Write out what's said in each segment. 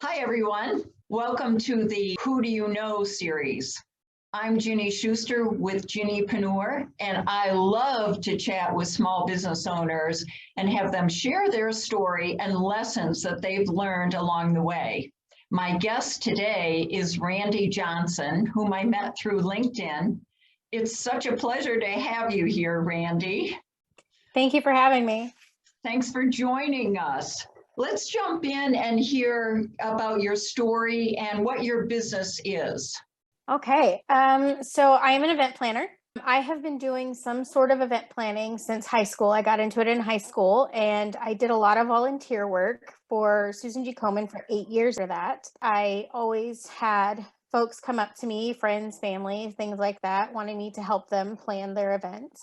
Hi, everyone. Welcome to the Who Do You Know series. I'm Ginny Schuster with GinnyPreneur, and I love to chat with small business owners and have them share their story and lessons that they've learned along the way. My guest today is Randi Johnson, whom I met through LinkedIn. It's such a pleasure to have you here, Randi. Thank you for having me. Thanks for joining us. Let's jump in and hear about your story and what your business is. Okay, so I am an event planner. I have been doing some sort of event planning since high school. I got into it in high school, and I did a lot of volunteer work for Susan G. Komen for 8 years for that. I always had folks come up to me, friends, family, things like that, wanting me to help them plan their events.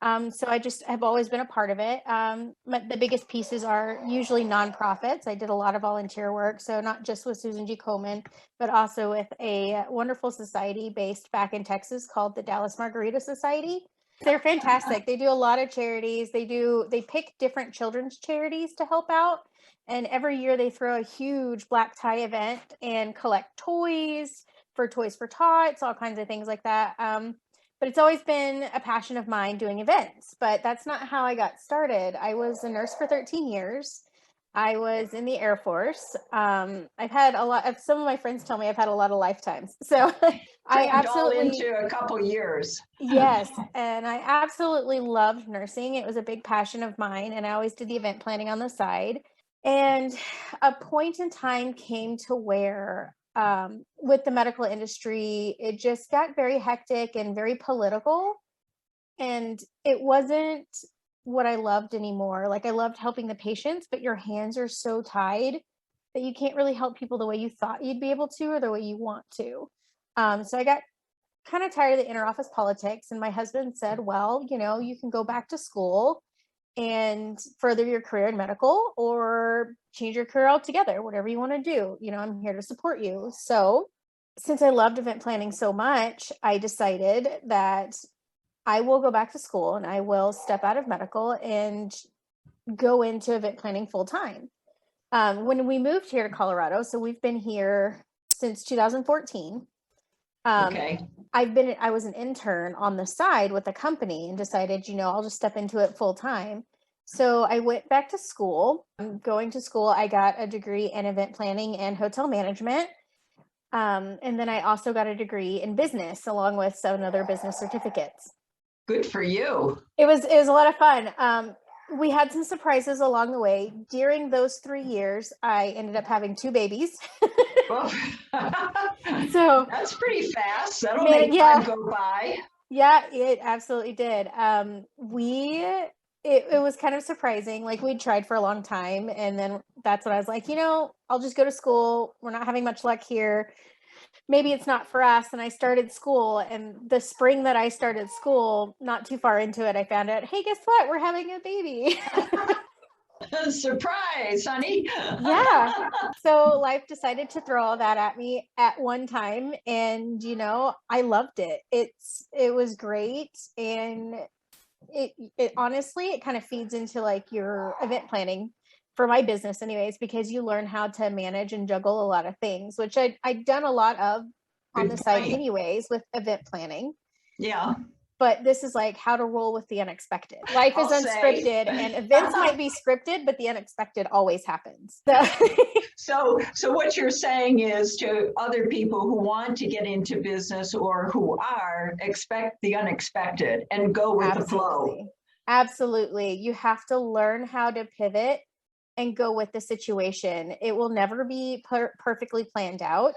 So I just have always been a part of it. The biggest pieces are usually nonprofits. I did a lot of volunteer work, so not just with Susan G. Komen, but also with a wonderful society based back in Texas called the Dallas Margarita Society. They're fantastic. They do a lot of charities. They pick different children's charities to help out. And every year they throw a huge black tie event and collect toys for Toys for Tots, all kinds of things like that. But it's always been a passion of mine doing events, but that's not how I got started. I was a nurse for 13 years. I was in the Air Force. I've had a lot of, some of my friends tell me I've had a lot of lifetimes. So I absolutely into a couple years. Yes. And I absolutely loved nursing. It was a big passion of mine. And I always did the event planning on the side. And a point in time came to where with the medical industry, it just got very hectic and very political. And it wasn't what I loved anymore. Like I loved helping the patients, but your hands are so tied that you can't really help people the way you thought you'd be able to or the way you want to. So I got kind of tired of the interoffice politics. And my husband said, well, you can go back to school and further your career in medical or change your career altogether, whatever you want to do. I'm here to support you. So since I loved event planning so much, I decided that I will go back to school and I will step out of medical and go into event planning full time. When we moved here to Colorado, so we've been here since 2014. Okay. I was an intern on the side with a company and decided, I'll just step into it full time. So I went back to school. Going to school, I got a degree in event planning and hotel management. And then I also got a degree in business along with 7 other business certificates. Good for you. It was a lot of fun. We had some surprises along the way. During those 3 years, I ended up having 2 babies. So that's pretty fast. That'll make time go by. Yeah, it absolutely did. It was kind of surprising. Like we'd tried for a long time. And then that's when I was like, I'll just go to school. We're not having much luck here. Maybe it's not for us. And I started school, and the spring that I started school, not too far into it, I found out, hey, guess what? We're having a baby. Surprise, honey. Yeah. So life decided to throw all that at me at one time. And, I loved it. It was great. And it honestly, it kind of feeds into like your event planning for my business anyways, because you learn how to manage and juggle a lot of things, which I'd done a lot of on the side anyways with event planning. Yeah. But this is like how to roll with the unexpected. Life is unscripted, and events might be scripted, but the unexpected always happens. So what you're saying is to other people who want to get into business or who are, expect the unexpected and go with the flow. Absolutely. You have to learn how to pivot and go with the situation. It will never be perfectly planned out.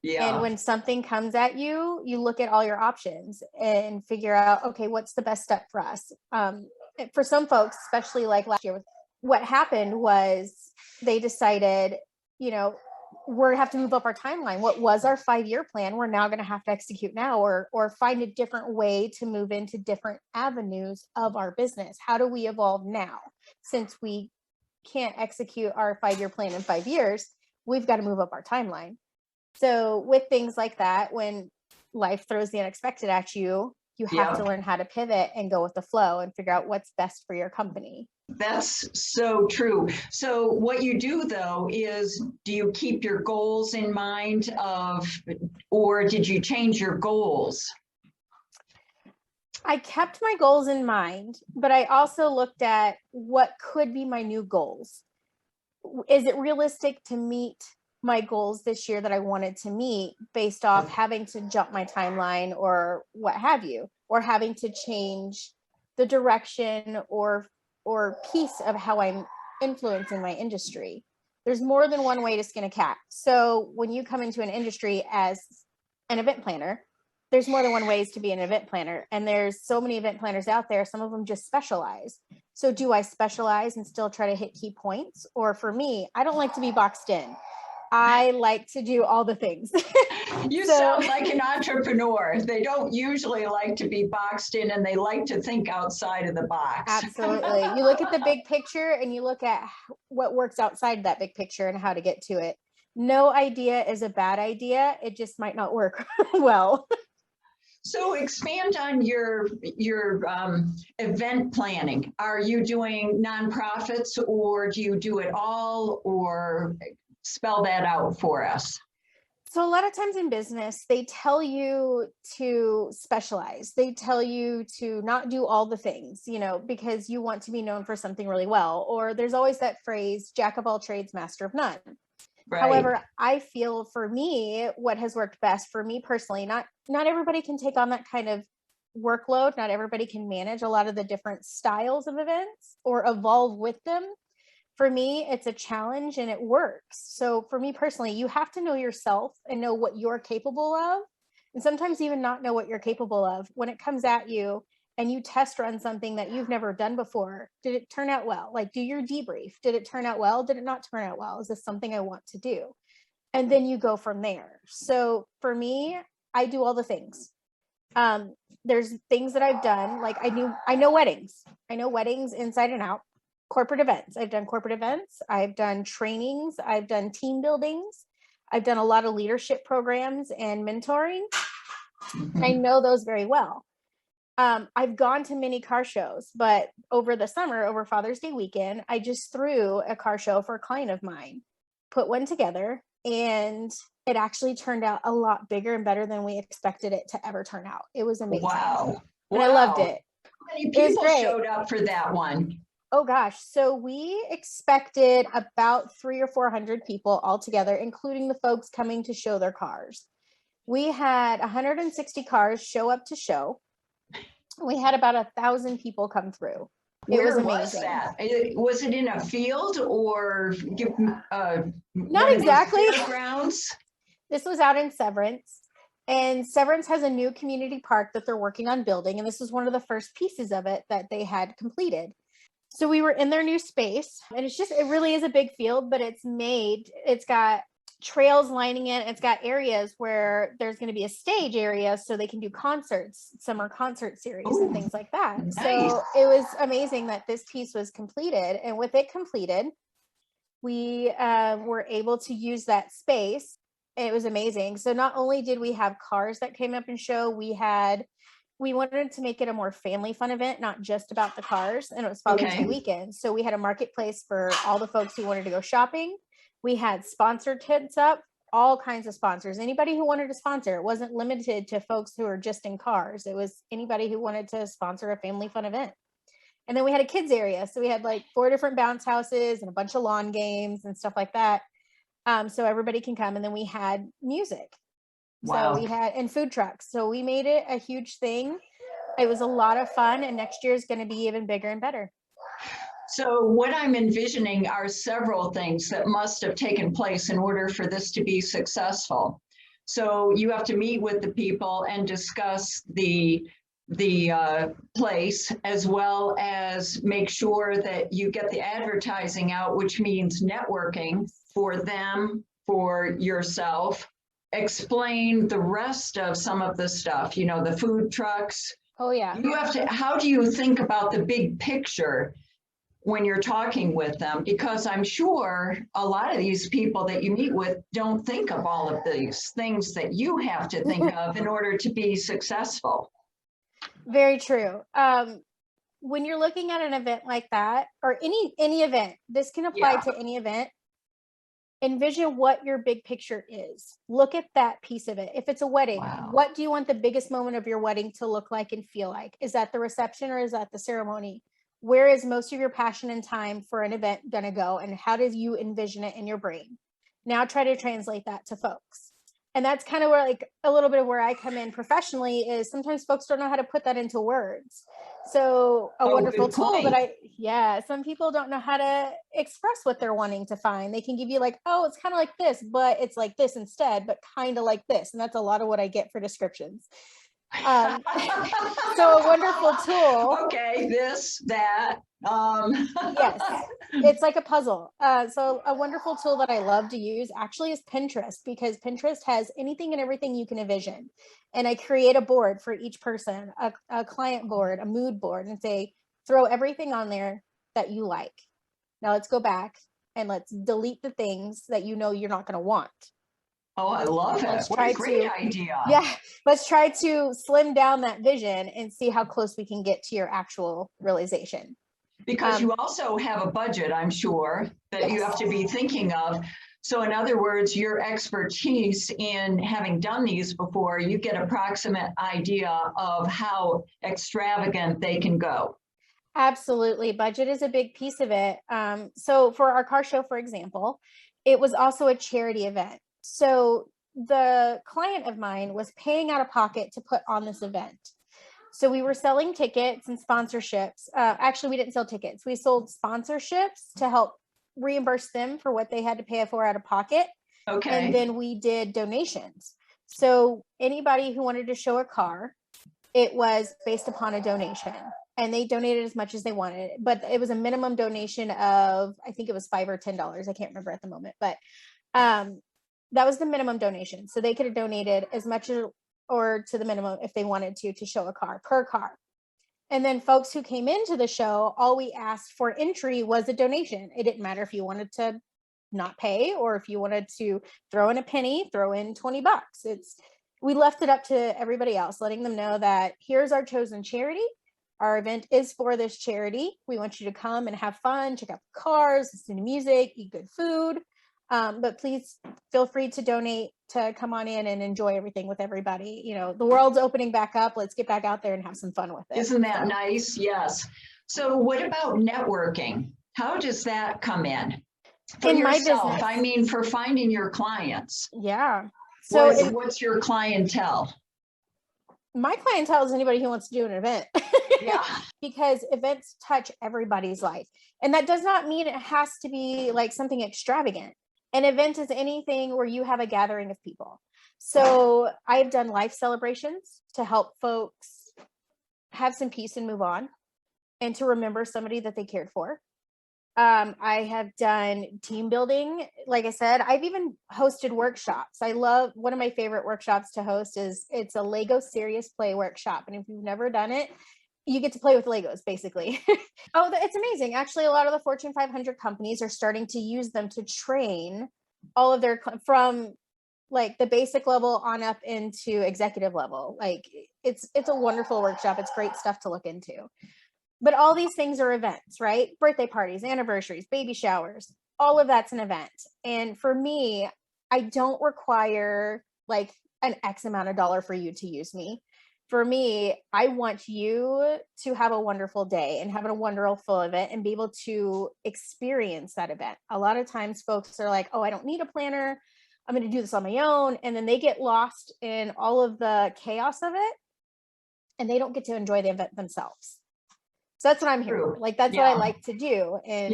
Yeah. And when something comes at you, you look at all your options and figure out, okay, what's the best step for us? For some folks, especially like last year, what happened was they decided, we're going to have to move up our timeline. What was our 5-year plan? We're now going to have to execute now or find a different way to move into different avenues of our business. How do we evolve now? Since we can't execute our 5-year plan in 5 years, we've got to move up our timeline. So with things like that, when life throws the unexpected at you, you have to learn how to pivot and go with the flow and figure out what's best for your company. That's so true. So what you do though is, do you keep your goals in mind or did you change your goals? I kept my goals in mind, but I also looked at what could be my new goals. Is it realistic to meet my goals this year that I wanted to meet based off having to jump my timeline or what have you, or having to change the direction or piece of how I'm influencing my industry? There's more than one way to skin a cat. So when you come into an industry as an event planner, there's more than one ways to be an event planner. And there's so many event planners out there. Some of them just specialize. So do I specialize and still try to hit key points? Or for me, I don't like to be boxed in. I like to do all the things. You sound like an entrepreneur. They don't usually like to be boxed in, and they like to think outside of the box. Absolutely. You look at the big picture and you look at what works outside that big picture and how to get to it. No idea is a bad idea. It just might not work well. So expand on your event planning. Are you doing nonprofits, or do you do it all, or spell that out for us? So a lot of times in business, they tell you to specialize. They tell you to not do all the things, because you want to be known for something really well. Or there's always that phrase, jack of all trades, master of none. Right. However, I feel for me, what has worked best for me personally, not everybody can take on that kind of workload. Not everybody can manage a lot of the different styles of events or evolve with them. For me, it's a challenge and it works. So for me personally, you have to know yourself and know what you're capable of. And sometimes even not know what you're capable of. When it comes at you and you test run something that you've never done before, did it turn out well? Like, do your debrief. Did it turn out well? Did it not turn out well? Is this something I want to do? And then you go from there. So for me, I do all the things. There's things that I've done. Like I know weddings. I know weddings inside and out. Corporate events. I've done corporate events. I've done trainings. I've done team buildings. I've done a lot of leadership programs and mentoring. I know those very well. I've gone to many car shows, but over the summer, over Father's Day weekend, I just threw a car show for a client of mine, put one together, and it actually turned out a lot bigger and better than we expected it to ever turn out. It was amazing. Wow. And I loved it. How many people showed up for that one? Oh gosh. So we expected about 300 or 400 people altogether, including the folks coming to show their cars. We had 160 cars show up to show. We had about 1,000 people come through. It was amazing. Was that? Was it in a field or not exactly grounds? This was out in Severance, and Severance has a new community park that they're working on building, and this was one of the first pieces of it that they had completed. So we were in their new space, and it really is a big field, but it's got trails lining it. It's got areas where there's going to be a stage area so they can do concerts, summer concert series. Ooh, and things like that. Nice. So it was amazing that this piece was completed, and with it completed, we were able to use that space. It was amazing. So not only did we have cars that came up and show, we wanted to make it a more family fun event, not just about the cars. And it was Father's Day weekend. So we had a marketplace for all the folks who wanted to go shopping. We had sponsored tents up, all kinds of sponsors. Anybody who wanted to sponsor. It wasn't limited to folks who are just in cars. It was anybody who wanted to sponsor a family fun event. And then we had a kids area. So we had like 4 different bounce houses and a bunch of lawn games and stuff like that. So everybody can come. And then we had music. Wow. So we had, and food trucks. So we made it a huge thing. It was a lot of fun, and next year is going to be even bigger and better. So what I'm envisioning are several things that must have taken place in order for this to be successful. So you have to meet with the people and discuss the place, as well as make sure that you get the advertising out, which means networking for them, for yourself. Explain the rest of some of the stuff, the food trucks. Oh yeah. How do you think about the big picture when you're talking with them? Because I'm sure a lot of these people that you meet with don't think of all of these things that you have to think of in order to be successful. Very true. when you're looking at an event like that, or any event, this can apply Yeah. to any event. Envision what your big picture is. Look at that piece of it. If it's a wedding, Wow. what do you want the biggest moment of your wedding to look like and feel like? Is that the reception or is that the ceremony? Where is most of your passion and time for an event going to go? And how do you envision it in your brain? Now try to translate that to folks. And that's kind of where, like, a little bit of where I come in professionally is sometimes folks don't know how to put that into words. So a wonderful tool that some people don't know how to express what they're wanting to find. They can give you like, oh, it's kind of like this, but it's like this instead, but kind of like this. And that's a lot of what I get for descriptions. So a wonderful tool. Okay, this, that. Yes, it's like a puzzle. So a wonderful tool that I love to use actually is Pinterest, because Pinterest has anything and everything you can envision. And I create a board for each person, a client board, a mood board, and say, throw everything on there that you like. Now let's go back and let's delete the things that you know you're not going to want. Oh, I love it. What a great idea. Yeah, let's try to slim down that vision and see how close we can get to your actual realization. Because you also have a budget, I'm sure, that you have to be thinking of. So in other words, your expertise in having done these before, you get approximate idea of how extravagant they can go. Absolutely. Budget is a big piece of it. So for our car show, for example, it was also a charity event. So the client of mine was paying out of pocket to put on this event. So we were selling tickets and sponsorships. Actually, we didn't sell tickets. We sold sponsorships to help reimburse them for what they had to pay for out of pocket. Okay. And then we did donations. So anybody who wanted to show a car, it was based upon a donation. And they donated as much as they wanted, but it was a minimum donation of, I think it was $5 or $10. I can't remember at the moment, but that was the minimum donation. So they could have donated as much or to the minimum if they wanted to show a car per car. And then folks who came into the show, all we asked for entry was a donation. It didn't matter if you wanted to not pay or if you wanted to throw in a penny, throw in $20. We left it up to everybody else, letting them know that here's our chosen charity. Our event is for this charity. We want you to come and have fun, check out the cars, listen to music, eat good food. But please feel free to donate to come on in and enjoy everything with everybody. You know, the world's opening back up. Let's get back out there and have some fun with it. Isn't that nice? Yes. So what about networking? How does that come in? For in yourself, my business, I mean, for finding your clients. Yeah. So what's your clientele? My clientele is anybody who wants to do an event. Yeah. Because events touch everybody's life. And that does not mean it has to be like something extravagant. An event is anything where you have a gathering of people. So I've done life celebrations to help folks have some peace and move on and to remember somebody that they cared for. I have done team building. Like I said, I've even hosted workshops. I love, one of my favorite workshops to host is it's a Lego serious play workshop. And if you've never done it, you get to play with Legos basically. Oh, it's amazing. Actually, a lot of the Fortune 500 companies are starting to use them to train all of their, from like the basic level on up into executive level. Like it's a wonderful workshop. It's great stuff to look into. But all these things are events, right? Birthday parties, anniversaries, baby showers, all of that's an event. And for me, I don't require like an X amount of dollar for you to use me. For me, I want you to have a wonderful day and have a wonderful event and be able to experience that event. A lot of times folks are like, oh, I don't need a planner. I'm going to do this on my own. And then they get lost in all of the chaos of it and they don't get to enjoy the event themselves. So that's what I'm here for. Like, that's what I like to do. And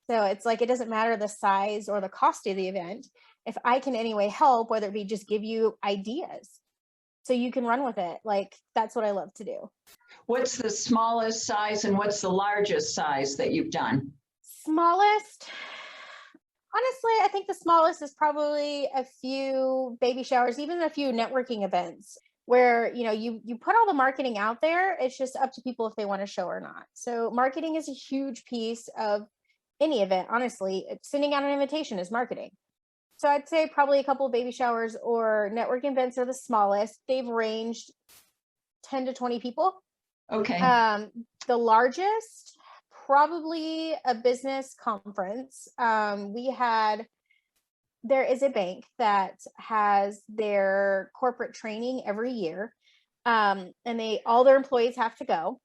so it's like, it doesn't matter the size or the cost of the event. If I can anyway help, whether it be just give you ideas so you can run with it. Like, that's what I love to do. What's the smallest size and what's the largest size that you've done? Smallest? Honestly, I think the smallest is probably a few baby showers, even a few networking events where, you know, you put all the marketing out there. It's just up to people if they want to show or not. So marketing is a huge piece of any event. Honestly, sending out an invitation is marketing. So I'd say probably a couple of baby showers or networking events are the smallest. They've ranged 10 to 20 people. Okay. The largest, probably a business conference. There is a bank that has their corporate training every year. And all their employees have to go.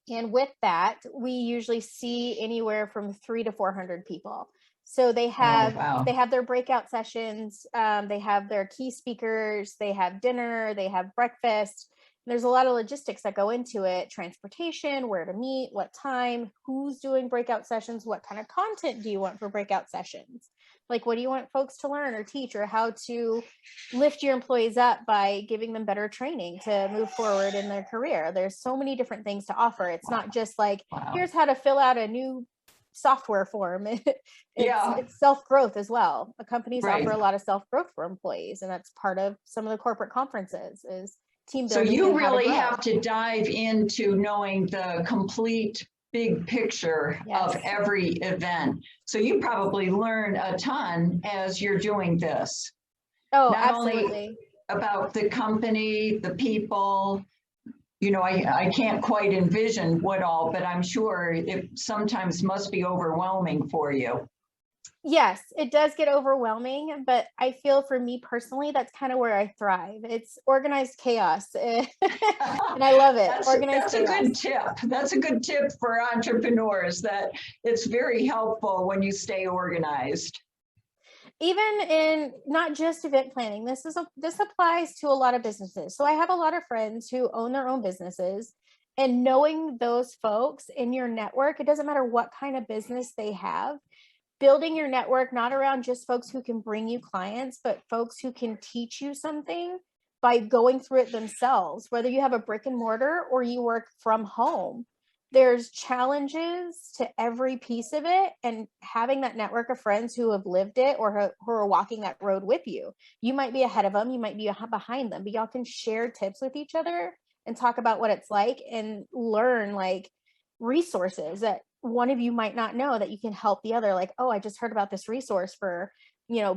And with that, we usually see anywhere from 300 to 400 people. So they have their breakout sessions, they have their key speakers, they have dinner, they have breakfast. There's a lot of logistics that go into it: transportation, where to meet, what time, who's doing breakout sessions, what kind of content do you want for breakout sessions? Like, what do you want folks to learn or teach, or how to lift your employees up by giving them better training to move forward in their career? There's so many different things to offer. It's not just like, here's how to fill out a new software form. It's self-growth as well. Companies offer a lot of self-growth for employees, and that's part of some of the corporate conferences is team building. So you really have to dive into knowing the complete big picture of every event. So you probably learn a ton as you're doing this. Oh, not absolutely. Only about the company, the people. I can't quite envision what all, but I'm sure it sometimes must be overwhelming for you. Yes, it does get overwhelming, but I feel for me personally, that's kind of where I thrive. It's organized chaos. And I love it. That's a good tip. That's a good tip for entrepreneurs, that it's very helpful when you stay organized. Even in not just event planning, this applies to a lot of businesses. So I have a lot of friends who own their own businesses, and knowing those folks in your network, it doesn't matter what kind of business they have, building your network, not around just folks who can bring you clients, but folks who can teach you something by going through it themselves, whether you have a brick and mortar or you work from home. There's challenges to every piece of it, and having that network of friends who have lived it or who are walking that road with you. You might be ahead of them, you might be behind them, but y'all can share tips with each other and talk about what it's like and learn like resources that one of you might not know that you can help the other. Like, oh, I just heard about this resource for,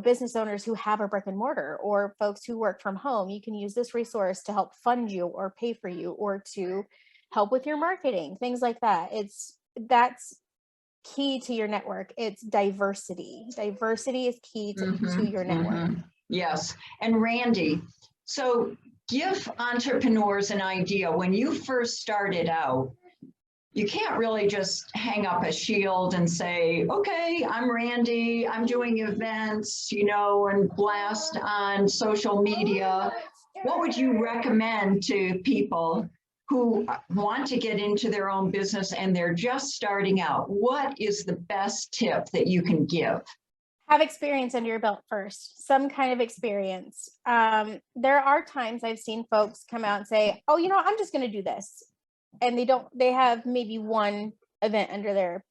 business owners who have a brick and mortar or folks who work from home. You can use this resource to help fund you or pay for you or to help with your marketing, things like that. That's key to your network. It's diversity. Diversity is key to your network. Yes. And Randi, so give entrepreneurs an idea. When you first started out, you can't really just hang up a shield and say, okay, I'm Randi, I'm doing events, and blast on social media. What would you recommend to people who want to get into their own business and they're just starting out? What is the best tip that you can give? Have experience under your belt first, some kind of experience. There are times I've seen folks come out and say, oh, I'm just going to do this. And they have maybe one event under their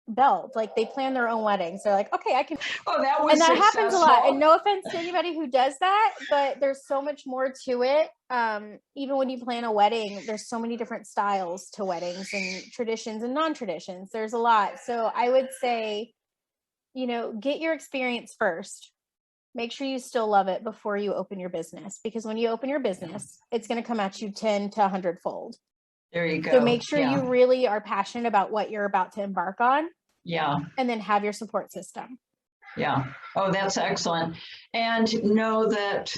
belt. Like, they plan their own weddings. They're like, okay, I can. Oh, that was and that successful. happens a lot. And no offense to anybody who does that, but there's so much more to it. Even when you plan a wedding, there's so many different styles to weddings and traditions and non-traditions. There's a lot. So I would say, get your experience first. Make sure you still love it before you open your business, because when you open your business, it's going to come at you 10 to 100 fold. There you go. So make sure you really are passionate about what you're about to embark on. Yeah. And then have your support system. Yeah. Oh, that's excellent. And know that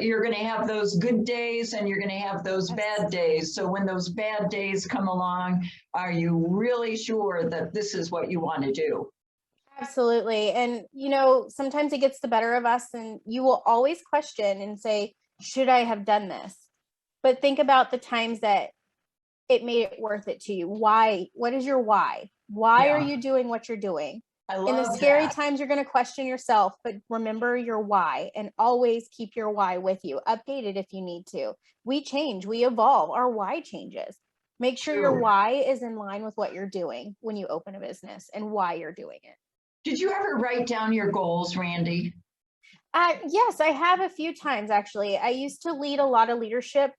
you're going to have those good days and you're going to have those bad days. So when those bad days come along, are you really sure that this is what you want to do? Absolutely. And, sometimes it gets the better of us, and you will always question and say, should I have done this? But think about the times that it made it worth it to you. Why? What is your why? Why are you doing what you're doing? In the scary times, you're going to question yourself, but remember your why, and always keep your why with you. Update it if you need to. We change, we evolve. Our why changes. Make sure your why is in line with what you're doing when you open a business and why you're doing it. Did you ever write down your goals, Randi? Yes, I have a few times, actually. I used to lead a lot of leadership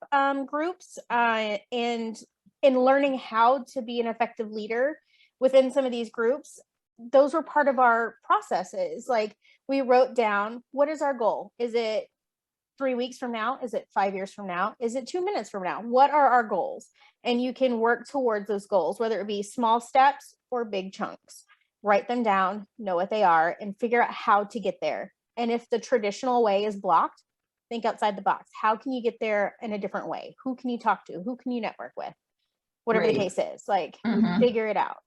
groups, and in learning how to be an effective leader within some of these groups, those were part of our processes. Like, we wrote down, what is our goal? Is it 3 weeks from now? Is it 5 years from now? Is it 2 minutes from now? What are our goals? And you can work towards those goals, whether it be small steps or big chunks. Write them down, know what they are, and figure out how to get there. And if the traditional way is blocked, think outside the box. How can you get there in a different way? Who can you talk to? Who can you network with? Whatever the case is, like figure it out.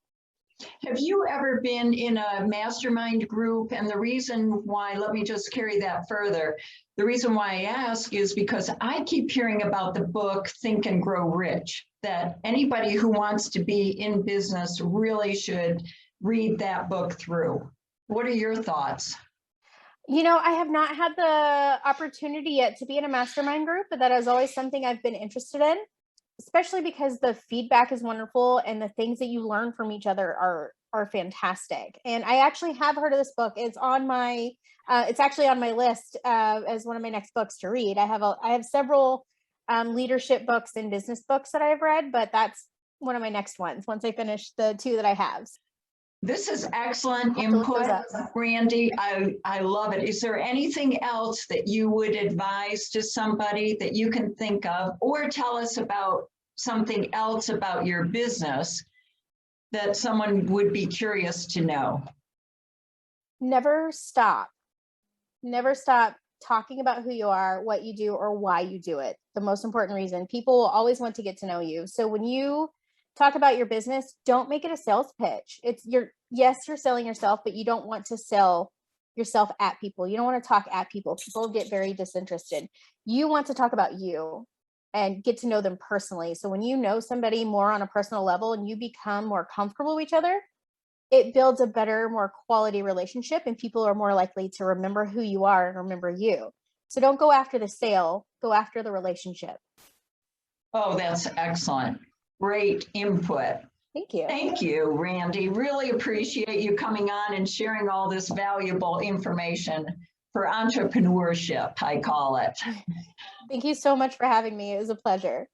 Have you ever been in a mastermind group? And the reason why, let me just carry that further. The reason why I ask is because I keep hearing about the book, Think and Grow Rich, that anybody who wants to be in business really should read that book through. What are your thoughts? You know, I have not had the opportunity yet to be in a mastermind group, but that is always something I've been interested in, especially because the feedback is wonderful and the things that you learn from each other are fantastic. And I actually have heard of this book. It's on my it's actually on my list as one of my next books to read. I have several leadership books and business books that I've read, but that's one of my next ones once I finish the 2 that I have. This is excellent input, Randi. I love it. Is there anything else that you would advise to somebody that you can think of, or tell us about something else about your business that someone would be curious to know? Never stop. Never stop talking about who you are, what you do, or why you do it. The most important reason. People will always want to get to know you. So when you talk about your business, don't make it a sales pitch. Yes, you're selling yourself, but you don't want to sell yourself at people. You don't want to talk at people. People get very disinterested. You want to talk about you and get to know them personally. So when you know somebody more on a personal level and you become more comfortable with each other, it builds a better, more quality relationship, and people are more likely to remember who you are and remember you. So don't go after the sale, go after the relationship. Oh, that's excellent. Great input. Thank you. Thank you, Randi. Really appreciate you coming on and sharing all this valuable information for entrepreneurship, I call it. Thank you so much for having me. It was a pleasure.